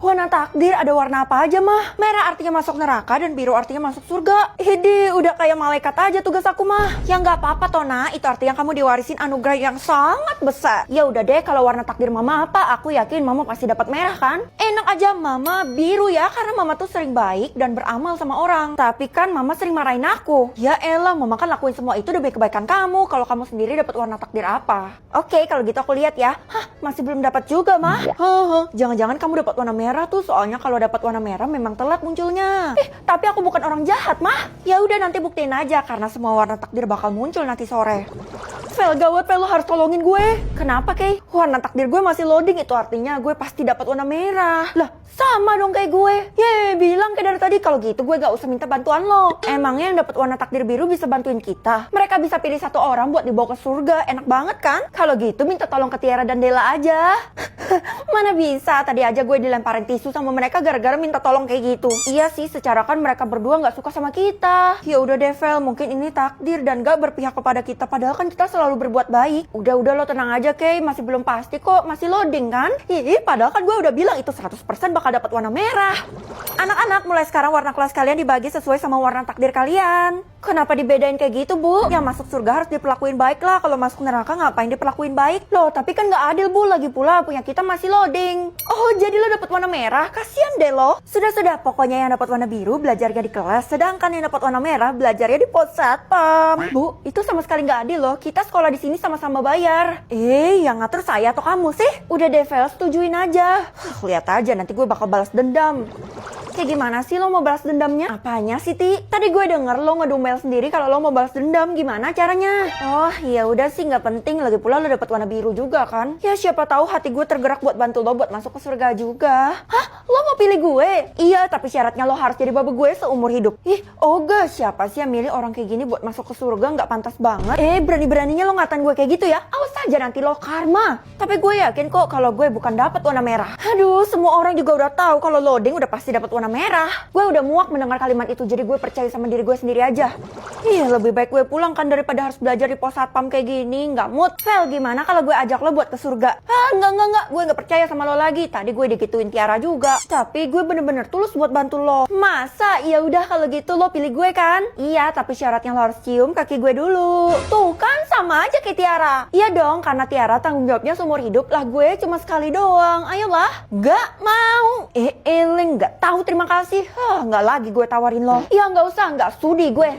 Warna takdir ada warna apa aja mah? Merah artinya masuk neraka dan biru artinya masuk surga. Hidi, udah kayak malaikat aja tugas aku mah. Ya nggak apa-apa Tona, itu artinya kamu diwarisin anugerah yang sangat besar. Ya udah deh, kalau warna takdir mama apa, aku yakin mama pasti dapat merah kan? Enak aja mama biru ya, karena mama tuh sering baik dan beramal sama orang. Tapi kan mama sering marahin aku. Ya elah, mama kan lakuin semua itu demi kebaikan kamu. Kalau kamu sendiri dapat warna takdir apa? Oke, kalau gitu aku lihat ya. Hah, masih belum dapat juga mah. Jangan-jangan kamu dapat warna merah tuh, soalnya kalau dapat warna merah memang telat munculnya. Tapi aku bukan orang jahat mah. Ya udah nanti buktiin aja, karena semua warna takdir bakal muncul nanti sore. Fel, gawat Fel, lo harus tolongin gue. Kenapa Kay? Warna takdir gue masih loading, itu artinya gue pasti dapat warna merah. Lah, sama dong kayak gue. Bilang kayak dari tadi, kalau gitu gue gak usah minta bantuan lo. Emangnya yang dapat warna takdir biru bisa bantuin kita? Mereka bisa pilih satu orang buat dibawa ke surga, enak banget kan? Kalau gitu minta tolong ke Tiara dan Della aja. Mana bisa, tadi aja gue dilemparin tisu sama mereka gara-gara minta tolong kayak gitu. Iya sih, secara kan mereka berdua gak suka sama kita. Ya udah deh Fel, mungkin ini takdir dan gak berpihak kepada kita, padahal kan kita selalu berbuat baik. Udah lo tenang aja Kay, masih belum pasti kok, masih loading kan? Padahal kan gue udah bilang itu 100% bakal dapat warna merah. Anak-anak, mulai sekarang warna kelas kalian dibagi sesuai sama warna takdir kalian. Kenapa dibedain kayak gitu Bu? Yang masuk surga harus diperlakuin baik lah, kalau masuk neraka ngapain diperlakuin baik? Loh, tapi kan gak adil Bu, lagi pula punya kita masih loading. Oh, jadi lo dapat warna merah? Kasian deh lo. Sudah, pokoknya yang dapat warna biru belajarnya di kelas, sedangkan yang dapat warna merah belajarnya di pos satpam. Bu, itu sama sekali gak adil loh. Kita sekolah di sini sama-sama bayar. Yang ngatur saya atau kamu sih? Udah deh Vel, setujuin aja. Lihat aja nanti gue bakal balas dendam. Kayak gimana sih lo mau balas dendamnya? Apanya sih Ti? Tadi gue denger lo ngedumel sendiri kalau lo mau balas dendam. Gimana caranya? Oh ya udah sih, nggak penting. Lagi pula lo dapet warna biru juga kan? Ya siapa tahu hati gue tergerak buat bantu lo buat masuk ke surga juga. Hah? Lo mau pilih gue? Iya, tapi syaratnya lo harus jadi babu gue seumur hidup. Oga, siapa sih yang milih orang kayak gini buat masuk ke surga? Nggak pantas banget. Berani-beraninya lo ngatain gue kayak gitu ya? Awas aja nanti lo karma. Tapi gue yakin kok kalau gue bukan dapet warna merah. Aduh, semua orang juga udah tahu kalau loading udah pasti dapet warna merah. Gue udah muak mendengar kalimat itu, jadi gue percaya sama diri gue sendiri aja. Lebih baik gue pulang kan daripada harus belajar di pos satpam kayak gini. Nggak mood. Fel, gimana kalau gue ajak lo buat ke surga? Enggak. Gue nggak percaya sama lo lagi. Tadi gue digituin Tiara juga. Tapi gue bener-bener tulus buat bantu lo. Masa? Ya udah kalau gitu lo pilih gue kan? Iya, tapi syaratnya lo harus cium kaki gue dulu. Tuh kan sama aja kayak Tiara. Iya dong, karena Tiara tanggung jawabnya seumur hidup. Lah gue cuma sekali doang. Ayolah. Nggak mau. Nggak tahu terima kasih. Nggak lagi gue tawarin lo. Ya nggak usah, nggak sudi gue.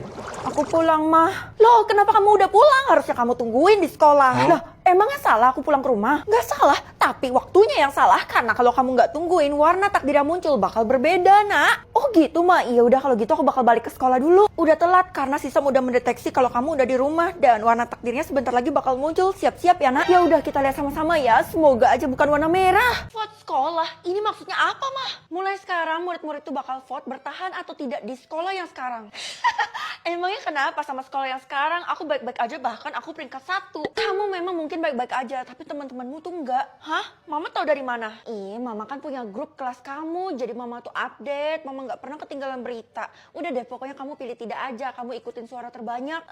Aku pulang mah. Loh, kenapa kamu udah pulang? Harusnya kamu tungguin di sekolah. Lah, emangnya salah aku pulang ke rumah? Nggak salah, tapi waktunya yang salah. Karena kalau kamu nggak tungguin, warna takdir yang muncul bakal berbeda, nak. Oh gitu mah, iya udah kalau gitu aku bakal balik ke sekolah dulu. Udah telat karena sistem udah mendeteksi kalau kamu udah di rumah dan warna takdirnya sebentar lagi bakal muncul. Siap-siap ya, nak. Ya udah kita lihat sama-sama ya. Semoga aja bukan warna merah. Vote sekolah? Ini maksudnya apa mah? Mulai sekarang murid-murid tuh bakal vote bertahan atau tidak di sekolah yang sekarang. Emangnya kenapa sama sekolah yang sekarang? Aku baik-baik aja, bahkan aku peringkat 1. Kamu memang mungkin baik-baik aja, tapi teman-temanmu tuh enggak. Hah? Mama tahu dari mana? Mama kan punya grup kelas kamu, jadi mama tuh update. Mama nggak pernah ketinggalan berita. Udah deh, pokoknya kamu pilih tidak aja. Kamu ikutin suara terbanyak.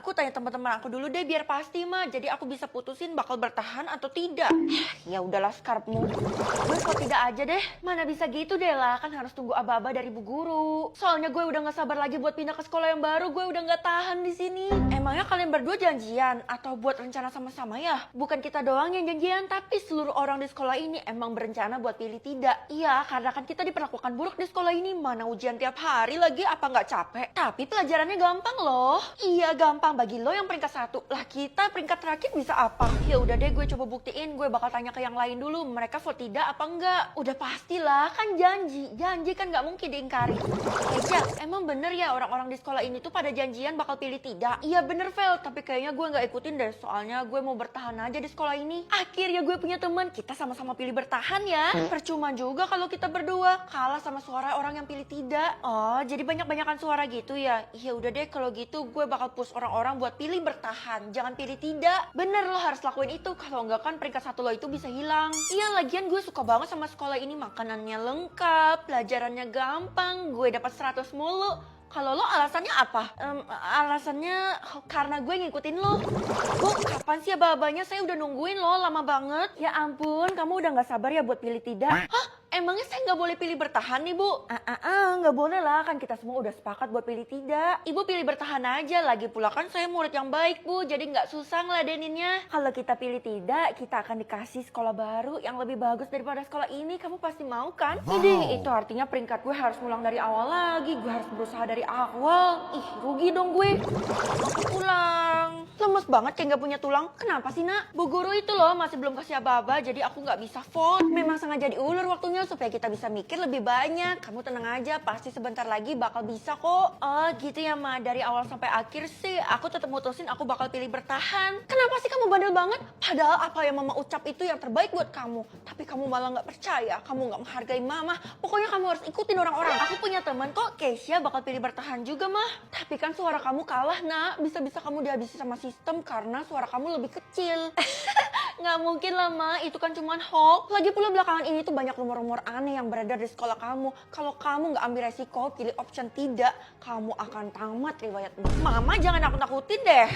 Aku tanya teman-teman aku dulu deh, biar pasti mah. Jadi aku bisa putusin bakal bertahan atau tidak. Ya udahlah, skarpmu. Gue kok tidak aja deh. Mana bisa gitu deh lah, kan harus tunggu aba-aba dari bu guru. Soalnya gue udah nggak sabar lagi buat pindah ke sekolah yang baru. Gue udah nggak tahan di sini. Emangnya kalian berdua janjian atau buat rencana sama-sama ya? Bukan kita doang yang janjian, tapi seluruh orang di sekolah ini emang berencana buat pilih tidak. Iya, karena kan kita diperlakukan buruk di sekolah ini. Mana ujian tiap hari lagi, apa nggak capek? Tapi pelajarannya gampang loh. Iya, gampang bagi lo yang peringkat 1. Lah kita peringkat terakhir bisa apa? Ya udah deh, gue coba buktiin. Gue bakal tanya ke yang lain dulu. Mereka vote tidak apa enggak? Udah pastilah, kan janji. Janji kan nggak mungkin diingkari. Jack, emang bener ya orang-orang di sekolah ini tuh pada janjian bakal pilih tidak? Iya bener Vel, tapi kayaknya gue nggak ikutin deh. Soalnya gue mau bertahan aja di sekolah ini. Akhirnya gue punya teman, kita sama-sama pilih bertahan ya. Percuma juga kalau kita berdua kalah sama suara orang yang pilih tidak. Oh, jadi banyak-banyakan suara gitu ya? Iya udah deh, kalau gitu gue bakal push orang-orang buat pilih bertahan. Jangan pilih tidak. Bener, lo harus lakuin itu. Kalau enggak kan peringkat 1 lo itu bisa hilang. Iya, lagian gue suka banget sama sekolah ini. Makanannya lengkap, pelajarannya gampang, gue dapat 100 mulu. Kalau lo alasannya apa? Alasannya karena gue ngikutin lo. Bu, kapan sih aba-abanya? Saya udah nungguin lo lama banget. Ya ampun, kamu udah gak sabar ya buat pilih tidak? Hah? Emangnya saya nggak boleh pilih bertahan nih, Bu? Nggak boleh lah, kan kita semua udah sepakat buat pilih tidak. Ibu pilih bertahan aja, lagi pula kan saya murid yang baik, Bu, jadi nggak susah ngeladeninnya. Kalau kita pilih tidak, kita akan dikasih sekolah baru yang lebih bagus daripada sekolah ini, kamu pasti mau kan? Ini, itu artinya peringkat gue harus ngulang dari awal lagi, gue harus berusaha dari awal. Ih, rugi dong gue. Pulang. Lemes banget kayak nggak punya tulang. Kenapa sih, Nak? Bu guru itu loh masih belum kasih aba-aba, jadi aku nggak bisa vote. Memang sengaja diulur waktunya supaya kita bisa mikir lebih banyak. Kamu tenang aja, pasti sebentar lagi bakal bisa kok. Oh gitu ya, Ma. Dari awal sampai akhir sih aku tetap mutusin aku bakal pilih bertahan. Kenapa sih kamu bandel banget? Padahal apa yang Mama ucap itu yang terbaik buat kamu. Tapi kamu malah nggak percaya, kamu nggak menghargai Mama. Pokoknya kamu harus ikutin orang-orang. Aku punya teman kok, Keisha bakal pilih bertahan juga, Mah. Tapi kan suara kamu kalah, Nak. Bisa-bisa kamu dihabisi sama sistem karena suara kamu lebih kecil. Nggak mungkin lah, Ma. Itu kan cuma hoax. Lagi pula belakangan ini tuh banyak rumor-rumor aneh yang beredar di sekolah kamu. Kalau kamu nggak ambil resiko, pilih option tidak, kamu akan tamat riwayatmu. Mama, jangan nakut-nakutin deh.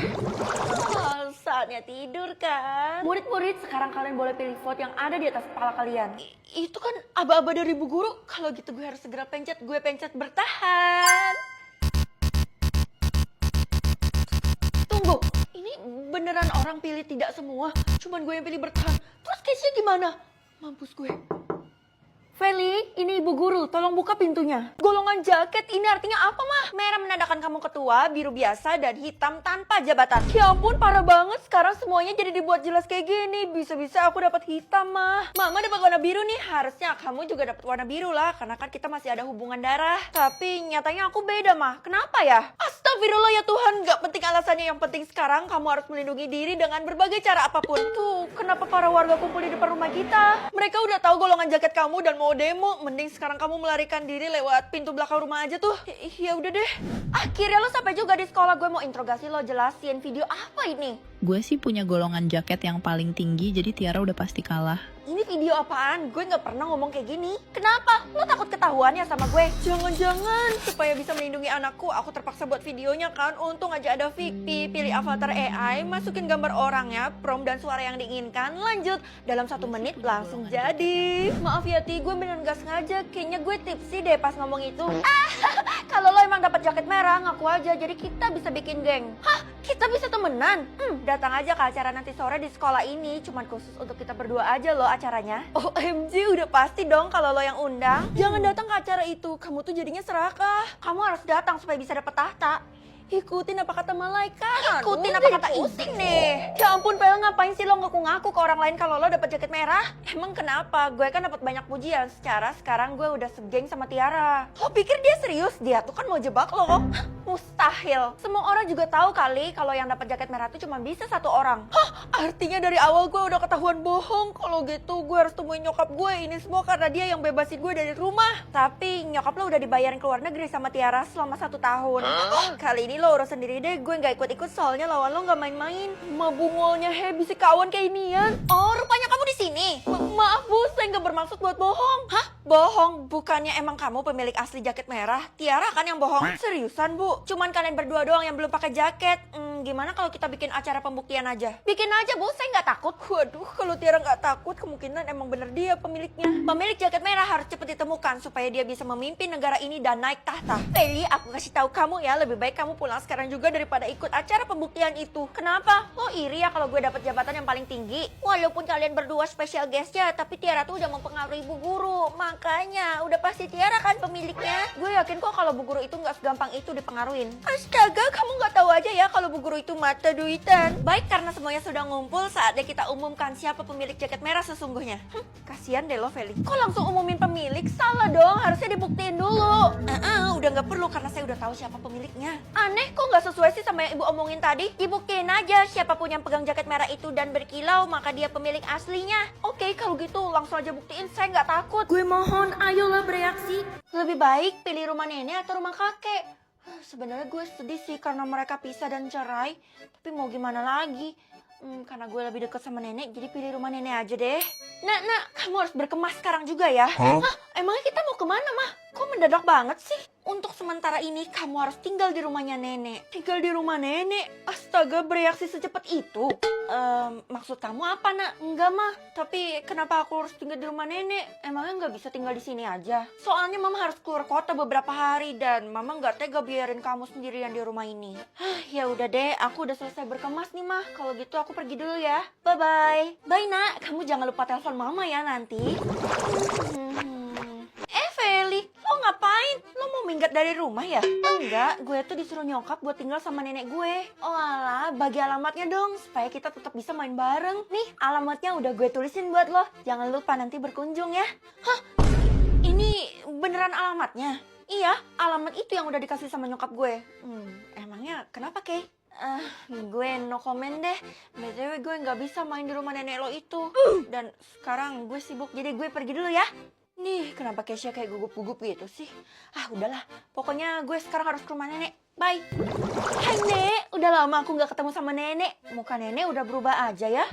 Saatnya tidur kan? Murid-murid, sekarang kalian boleh pilih vote yang ada di atas kepala kalian. Itu kan aba-aba dari Bu Guru. Kalau gitu gue harus segera pencet. Gue pencet bertahan. Tunggu, ini beneran orang pilih tidak semua? Cuman gue yang pilih bertahan. Terus case-nya gimana? Mampus gue. Feli, ini Ibu Guru, tolong buka pintunya. Golongan jaket ini artinya apa, Mah? Merah menandakan kamu ketua, biru biasa, dan hitam tanpa jabatan. Ya ampun, parah banget. Sekarang semuanya jadi dibuat jelas kayak gini. Bisa-bisa aku dapat hitam, Mah. Mama dapat warna biru nih. Harusnya kamu juga dapat warna biru lah, karena kan kita masih ada hubungan darah. Tapi nyatanya aku beda, Mah. Kenapa ya? Astagfirullah ya Tuhan, gak penting alasannya. Yang penting sekarang kamu harus melindungi diri dengan berbagai cara apapun. Tuh, kenapa para warga kumpul di depan rumah kita? Mereka udah tahu golongan jaket kamu dan mau demo. Mending sekarang kamu melarikan diri lewat pintu belakang rumah aja tuh. Ya udah deh. Akhirnya lo sampai juga di sekolah. Gue mau interogasi lo, jelasin video apa ini. Gue sih punya golongan jaket yang paling tinggi, jadi Tiara udah pasti kalah. Ini video apaan? Gue gak pernah ngomong kayak gini. Kenapa? Lo takut ketahuan ya sama gue? Jangan-jangan supaya bisa melindungi anakku, aku terpaksa buat videonya kan. Untung aja ada Fikpi. Pilih avatar AI, masukin gambar orangnya, prompt dan suara yang diinginkan. Lanjut, dalam 1 menit langsung jadi. Maaf ya Ti, gue beneran gak sengaja. Kayaknya gue tipsy deh pas ngomong itu. Kalau lo emang dapat jaket merah, ngaku aja. Jadi kita bisa bikin geng. Hah? Kita bisa temenan? Datang aja ke acara nanti sore di sekolah ini. Cuman khusus untuk kita berdua aja loh acaranya. OMG, udah pasti dong kalau lo yang undang. Jangan datang ke acara itu, kamu tuh jadinya serakah. Kamu harus datang supaya bisa dapet tahta. Ikutin apa kata malaikat. Ikutin apa kata pusing deh. Ya ampun, Pel, ngapain sih lo ngaku-ngaku ke orang lain kalau lo dapet jaket merah? Emang kenapa? Gue kan dapat banyak pujian. Secara sekarang gue udah segeng sama Tiara. Lo pikir dia serius? Dia tuh kan mau jebak lo. Mustahil. Semua orang juga tahu kali kalau yang dapat jaket merah tuh cuma bisa 1 orang. Hah? Artinya dari awal gue udah ketahuan bohong. Kalau gitu gue harus temuin nyokap gue. Ini semua karena dia yang bebasin gue dari rumah. Tapi nyokap lo udah dibayarin ke luar negeri sama Tiara selama 1 tahun. Kali ini lo urus sendiri deh, gue gak ikut-ikut soalnya lawan lo gak main-main. Mabungolnya bisa kawan kayak inian. Oh, rupanya kamu di sini. Maaf Bu, saya gak bermaksud buat bohong. Hah? Bohong? Bukannya emang kamu pemilik asli jaket merah? Tiara kan yang bohong. Seriusan Bu? Cuman kalian berdua doang yang belum pakai jaket. Gimana kalau kita bikin acara pembuktian aja? Bikin aja Bu, saya gak takut. Waduh, kalau Tiara gak takut, kemungkinan emang bener dia pemiliknya. Pemilik jaket merah harus cepet ditemukan supaya dia bisa memimpin negara ini dan naik tahta. Feli, aku kasih tahu kamu ya, lebih baik kamu pulang sekarang juga daripada ikut acara pembuktian itu. Kenapa? Lo iri ya kalau gue dapet jabatan yang paling tinggi? Walaupun kalian berdua special guestnya, tapi Tiara tuh udah mempengaruhi Bu Guru. Makanya, udah pasti Tiara kan pemiliknya. Gue yakin kok kalau Bu Guru itu gak segampang itu dipengaruhin. Astaga, kamu gak tahu aja ya kalau Bu Guru itu mata duitan. Baik, karena semuanya sudah ngumpul, saatnya kita umumkan siapa pemilik jaket merah sesungguhnya. Kasian deh lo, Feli. Kok langsung umumin pemilik? Salah dong, harusnya dibuktiin dulu. Udah gak perlu karena saya udah tahu siapa pemiliknya. Aneh, kok gak sesuai sih sama yang ibu omongin tadi? Dibuktiin aja siapapun yang pegang jaket merah itu dan berkilau, maka dia pemilik aslinya. Oke, kalau gitu langsung aja buktiin, saya gak takut. Gue mohon, ayolah bereaksi. Lebih baik pilih rumah nenek atau rumah kakek. Sebenarnya gue sedih sih karena mereka pisah dan cerai. Tapi mau gimana lagi? Karena gue lebih dekat sama nenek, jadi pilih rumah nenek aja deh. Nak, kamu harus berkemas sekarang juga ya. Hah? Emangnya kita mau kemana, Mah? Kok mendadak banget sih? Untuk sementara ini kamu harus tinggal di rumahnya nenek. Tinggal di rumah nenek? Astaga, bereaksi secepat itu. Maksud kamu apa, nak? Enggak, mah. Tapi kenapa aku harus tinggal di rumah nenek? Emangnya nggak bisa tinggal di sini aja? Soalnya mama harus keluar kota beberapa hari dan mama nggak tega biarin kamu sendirian di rumah ini. Ya udah deh, aku udah selesai berkemas nih, mah. Kalau gitu aku pergi dulu ya. Bye-bye. Bye, nak. Kamu jangan lupa telepon mama ya nanti. Feli, lo ngapain? Lo mau minggat dari rumah ya? Enggak, gue tuh disuruh nyokap buat tinggal sama nenek gue. Oh alah, bagi alamatnya dong, supaya kita tetap bisa main bareng. Nih, alamatnya udah gue tulisin buat lo. Jangan lupa nanti berkunjung ya. Hah? Ini beneran alamatnya? Iya, alamat itu yang udah dikasih sama nyokap gue. Emangnya kenapa, Kay? Gue no comment deh. BTW gue nggak bisa main di rumah nenek lo itu. Dan sekarang gue sibuk, jadi gue pergi dulu ya. Nih, kenapa Kesha kayak gugup-gugup gitu sih? Udahlah. Pokoknya gue sekarang harus ke rumah nenek. Bye. Hai, Nek. Udah lama aku nggak ketemu sama nenek. Muka nenek udah berubah aja ya.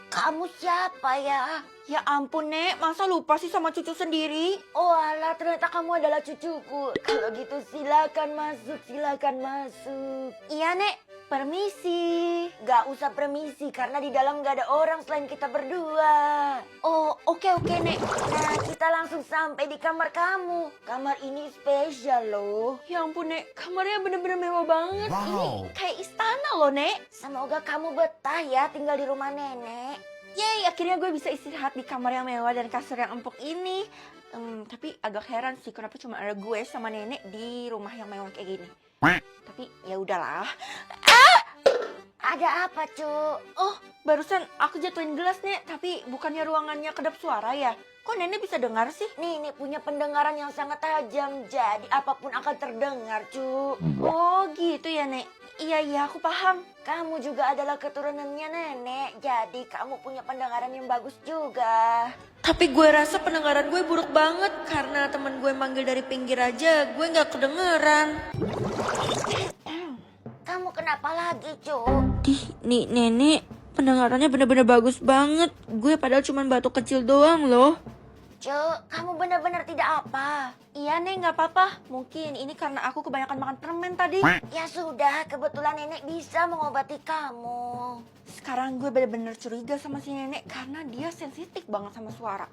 Kamu siapa ya? Ya ampun, Nek. Masa lupa sih sama cucu sendiri? Oh alah, ternyata kamu adalah cucuku. Kalau gitu silakan masuk, silakan masuk. Iya, Nek. Permisi. Gak usah permisi karena di dalam gak ada orang selain kita berdua. Oh, oke, Nek. Nah, kita langsung sampai di kamar kamu. Kamar ini spesial loh. Ya ampun, Nek. Kamarnya bener-bener mewah banget. Wow. Ini kayak istana loh, Nek. Semoga kamu betah ya tinggal di rumah nenek. Yeay, akhirnya gue bisa istirahat di kamar yang mewah dan kasur yang empuk ini. Tapi agak heran sih kenapa cuma ada gue sama nenek di rumah yang mewah kayak gini. Tapi ya udahlah. Ada apa, Cuk? Oh, barusan aku jatuhin gelas, Nek. Tapi bukannya ruangannya kedap suara ya? Kok nenek bisa dengar sih? Nih, punya pendengaran yang sangat tajam. Jadi apapun akan terdengar, Cuk. Oh, gitu ya, Nek. Iya, aku paham. Kamu juga adalah keturunannya nenek. Jadi kamu punya pendengaran yang bagus juga. Tapi gue rasa pendengaran gue buruk banget. Karena teman gue manggil dari pinggir aja, gue gak kedengeran. Kamu kenapa lagi, Cuk? Nih, nenek, pendengarannya bener-bener bagus banget. Gue padahal cuma batuk kecil doang loh. Cuk, kamu benar-benar tidak apa. Iya, Nek, gak apa-apa. Mungkin ini karena aku kebanyakan makan permen tadi. Ya sudah, kebetulan nenek bisa mengobati kamu. Sekarang gue benar-benar curiga sama si nenek karena dia sensitif banget sama suara.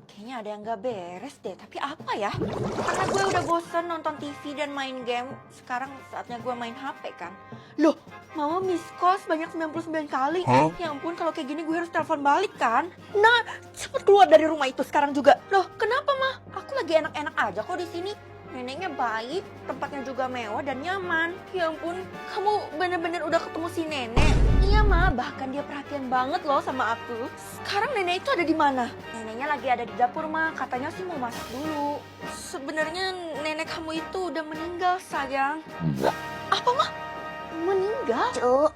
Kayaknya ada yang gak beres deh, tapi apa ya? Karena gue udah bosen nonton TV dan main game, sekarang saatnya gue main HP kan. Loh, mama miss call sebanyak 99 kali. Ya ampun, kalau kayak gini gue harus telepon balik kan? Nah, cepet keluar dari rumah itu sekarang juga. Loh, kenapa, mah? Aku lagi enak-enak aja kok di sini. Neneknya baik, tempatnya juga mewah dan nyaman. Ya ampun, kamu bener-bener udah ketemu si nenek? Iya, Ma, bahkan dia perhatian banget loh sama aku. Sekarang nenek itu ada di mana? Neneknya lagi ada di dapur, Ma. Katanya sih mau masak dulu. Sebenarnya nenek kamu itu udah meninggal, sayang. Apa, Ma? Meninggal? Cuk,